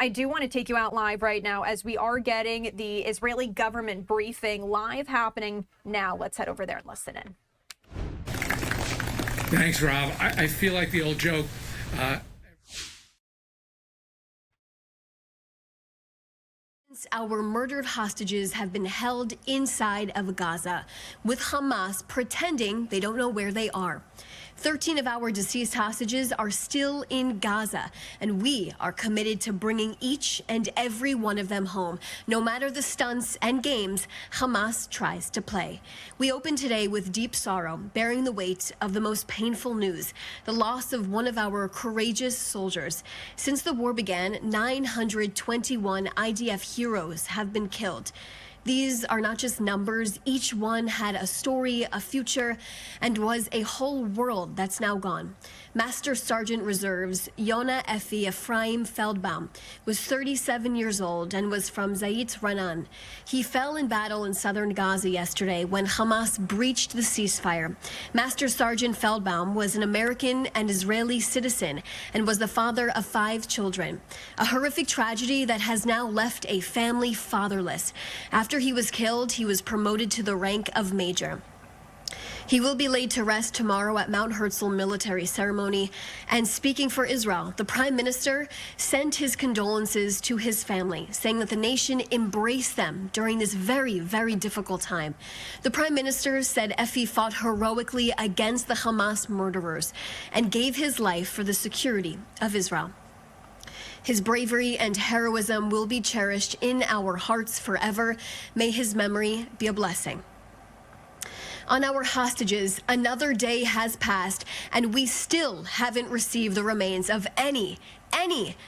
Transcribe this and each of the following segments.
I do want to take you out live right now as we are getting the Israeli government briefing live happening now. Let's head over there and listen in. Thanks, Rob. I feel like the old joke. Our murdered hostages have been held inside of Gaza, with Hamas pretending they don't know where they are. 13 of our deceased hostages are still in Gaza, and we are committed to bringing each and every one of them home, no matter the stunts and games Hamas tries to play. We open today with deep sorrow, bearing the weight of the most painful news, the loss of one of our courageous soldiers. Since the war began, 921 IDF heroes have been killed. These are not just numbers. Each one had a story, a future, and was a whole world that's now gone. Master Sergeant Reserves Yona Efi Ephraim Feldbaum was 37 years old and was from Zayit Ranan. He fell in battle in southern Gaza yesterday when Hamas breached the ceasefire. Master Sergeant Feldbaum was an American and Israeli citizen and was the father of 5 children. A horrific tragedy that has now left a family fatherless. After he was killed, he was promoted to the rank of major. He will be laid to rest tomorrow at Mount Herzl military ceremony. And speaking for Israel, the Prime Minister sent his condolences to his family, saying that the nation embraced them during this very, very difficult time. The Prime Minister said Efi fought heroically against the Hamas murderers and gave his life for the security of Israel. His bravery and heroism will be cherished in our hearts forever. May his memory be a blessing. On our hostages, another day has passed, and we still haven't received the remains of any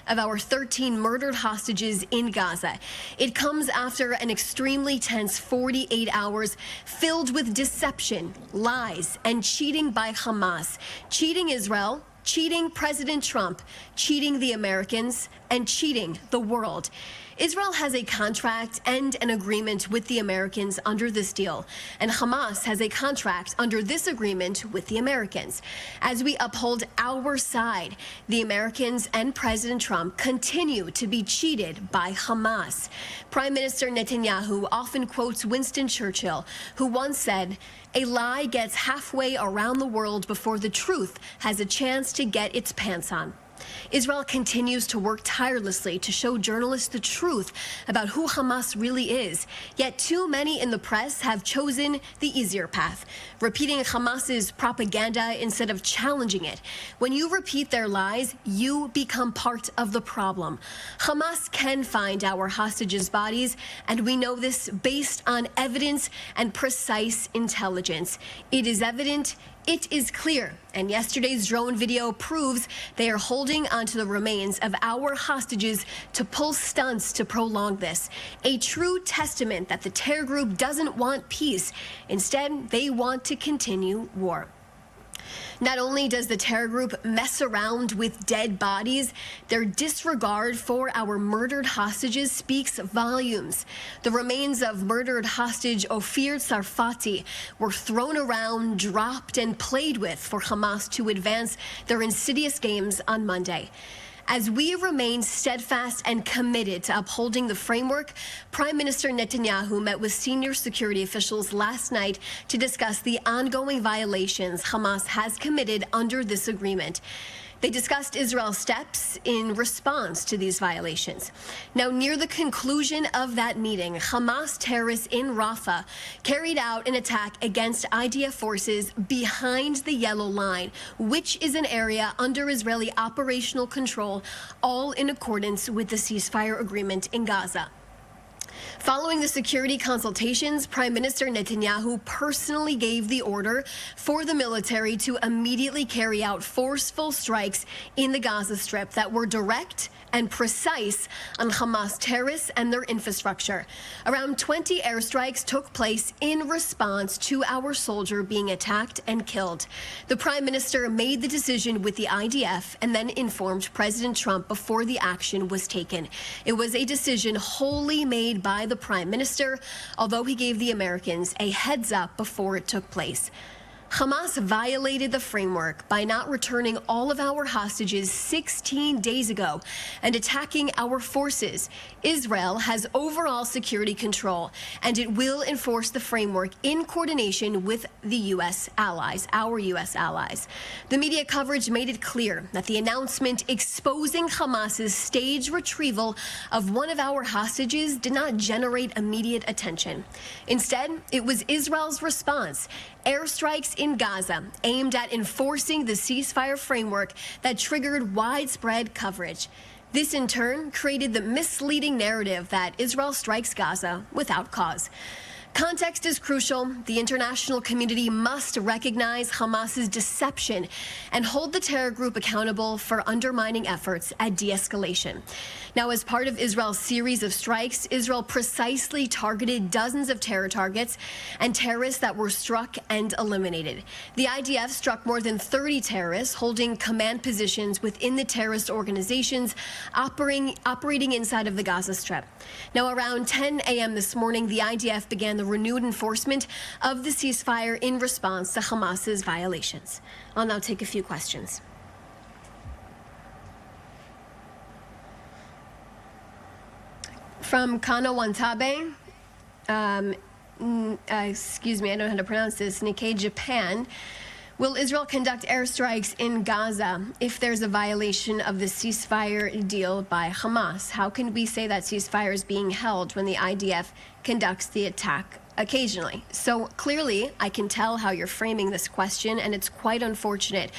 of our 13 murdered hostages in Gaza. It comes after an extremely tense 48 hours filled with deception, lies, and cheating by Hamas, cheating Israel, cheating President Trump, cheating the Americans, and cheating the world. Israel has a contract and an agreement with the Americans under this deal, and Hamas has a contract under this agreement with the Americans. As we uphold our side, the Americans and President Trump continue to be cheated by Hamas. Prime Minister Netanyahu often quotes Winston Churchill, who once said, "A lie gets halfway around the world before the truth has a chance to get its pants on." Israel continues to work tirelessly to show journalists the truth about who Hamas really is. Yet too many in the press have chosen the easier path, repeating Hamas's propaganda instead of challenging it. When you repeat their lies, you become part of the problem. Hamas can find our hostages' bodies, and we know this based on evidence and precise intelligence. It is evident, it is clear, and yesterday's drone video proves they are holding onto the remains of our hostages to pull stunts to prolong this. A true testament that the terror group doesn't want peace. Instead, they want to continue war. Not only does the terror group mess around with dead bodies, their disregard for our murdered hostages speaks volumes. The remains of murdered hostage Ofir Sarfati were thrown around, dropped, and played with for Hamas to advance their insidious games on Monday. As we remain steadfast and committed to upholding the framework, Prime Minister Netanyahu met with senior security officials last night to discuss the ongoing violations Hamas has committed under this agreement. They discussed Israel's steps in response to these violations. Now, near the conclusion of that meeting, Hamas terrorists in Rafah carried out an attack against IDF forces behind the Yellow Line, which is an area under Israeli operational control, all in accordance with the ceasefire agreement in Gaza. Following the security consultations, Prime Minister Netanyahu personally gave the order for the military to immediately carry out forceful strikes in the Gaza Strip that were direct and precise on Hamas terrorists and their infrastructure. Around 20 airstrikes took place in response to our soldier being attacked and killed. The Prime Minister made the decision with the IDF and then informed President Trump before the action was taken. It was a decision wholly made by the Prime Minister, although he gave the Americans a heads up before it took place. Hamas violated the framework by not returning all of our hostages 16 days ago and attacking our forces. Israel has overall security control, and it will enforce the framework in coordination with the U.S. allies, our U.S. allies. The media coverage made it clear that the announcement exposing Hamas's staged retrieval of one of our hostages did not generate immediate attention. Instead, it was Israel's response. Airstrikes in Gaza aimed at enforcing the ceasefire framework that triggered widespread coverage. This, in turn, created the misleading narrative that Israel strikes Gaza without cause. Context is crucial. The international community must recognize Hamas's deception and hold the terror group accountable for undermining efforts at de-escalation. Now, as part of Israel's series of strikes, Israel precisely targeted dozens of terror targets and terrorists that were struck and eliminated. The IDF struck more than 30 terrorists holding command positions within the terrorist organizations operating inside of the Gaza Strip. Now, around 10 a.m. this morning, the IDF began the renewed enforcement of the ceasefire in response to Hamas's violations. I'll now take a few questions. From Kano Wantabe, excuse me, I don't know how to pronounce this, Nikkei Japan. Will Israel conduct airstrikes in Gaza if there's a violation of the ceasefire deal by Hamas? How can we say that ceasefire is being held when the IDF conducts the attack occasionally? So clearly, I can tell how you're framing this question, and it's quite unfortunate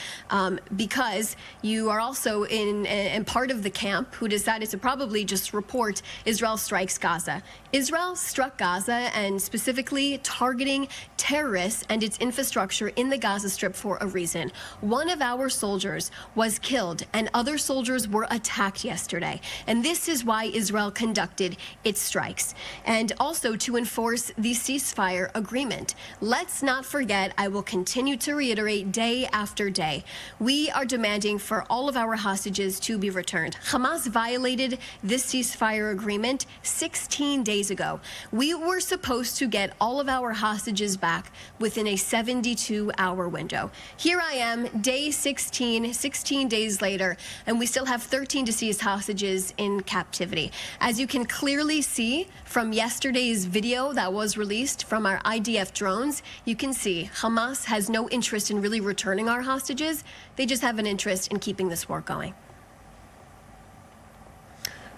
because you are also in part of the camp who decided to probably just report Israel strikes Gaza. Israel struck Gaza and specifically targeting terrorists and its infrastructure in the Gaza Strip for a reason. One of our soldiers was killed and other soldiers were attacked yesterday. And this is why Israel conducted its strikes. And also to enforce the ceasefire agreement. Let's not forget, I will continue to reiterate day after day, we are demanding for all of our hostages to be returned. Hamas violated this ceasefire agreement 16 days ago. We were supposed to get all of our hostages back within a 72-hour window. Here I am, day 16 days later, and we still have 13 deceased hostages in captivity. As you can clearly see from yesterday's video that was released from our IDF drones, you can see Hamas has no interest in really returning our hostages. They just have an interest in keeping this war going.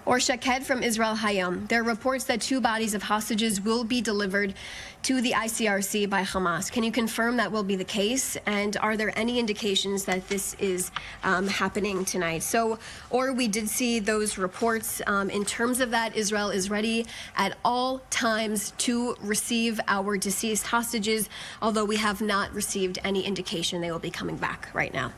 Or Shaked from Israel Hayom. There are reports that 2 bodies of hostages will be delivered to the ICRC by Hamas. Can you confirm that will be the case? And are there any indications that this is happening tonight? So, or we did see those reports. In terms of that, Israel is ready at all times to receive our deceased hostages, although we have not received any indication they will be coming back right now.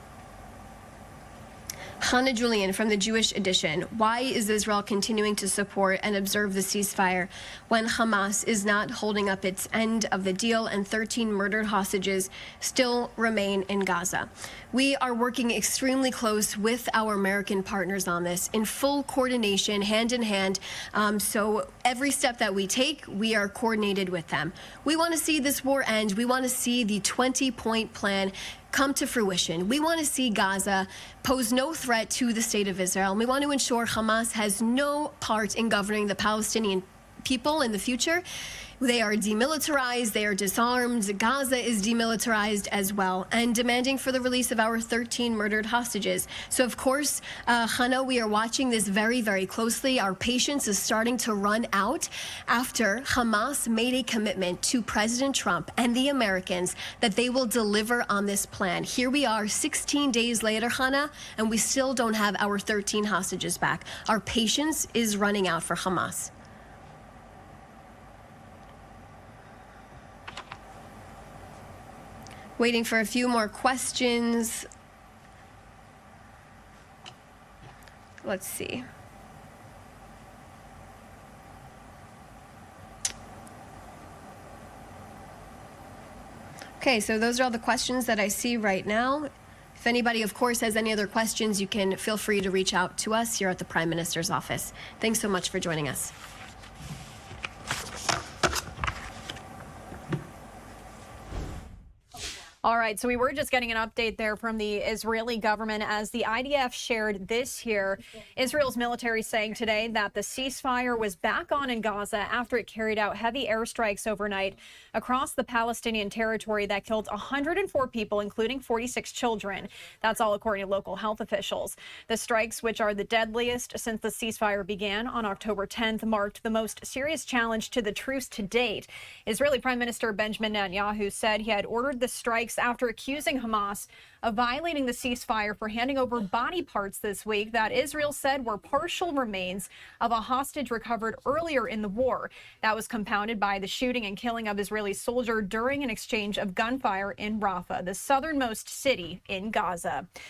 Hannah Julian from the Jewish Edition. Why is Israel continuing to support and observe the ceasefire when Hamas is not holding up its end of the deal and 13 murdered hostages still remain in Gaza? We are working extremely close with our American partners on this in full coordination, hand in hand. So every step that we take, we are coordinated with them. We want to see this war end. We want to see the 20-point plan come to fruition. We want to see Gaza pose no threat to the state of Israel. And we want to ensure Hamas has no part in governing the Palestinian people in the future. They are demilitarized, they are disarmed, Gaza is demilitarized as well, and demanding for the release of our 13 murdered hostages. So, of course, Hannah, we are watching this very, very closely. Our patience is starting to run out after Hamas made a commitment to President Trump and the Americans that they will deliver on this plan. Here we are 16 days later, Hannah, and we still don't have our 13 hostages back. Our patience is running out for Hamas. Waiting for a few more questions. Let's see. Okay, so those are all the questions that I see right now. If anybody, of course, has any other questions, you can feel free to reach out to us here at the Prime Minister's office. Thanks so much for joining us. All right, so we were just getting an update there from the Israeli government as the IDF shared this here. Israel's military saying today that the ceasefire was back on in Gaza after it carried out heavy airstrikes overnight across the Palestinian territory that killed 104 people, including 46 children. That's all according to local health officials. The strikes, which are the deadliest since the ceasefire began on October 10th, marked the most serious challenge to the truce to date. Israeli Prime Minister Benjamin Netanyahu said he had ordered the strikes after accusing Hamas of violating the ceasefire for handing over body parts this week that Israel said were partial remains of a hostage recovered earlier in the war. That was compounded by the shooting and killing of Israeli soldier during an exchange of gunfire in Rafah, the southernmost city in Gaza.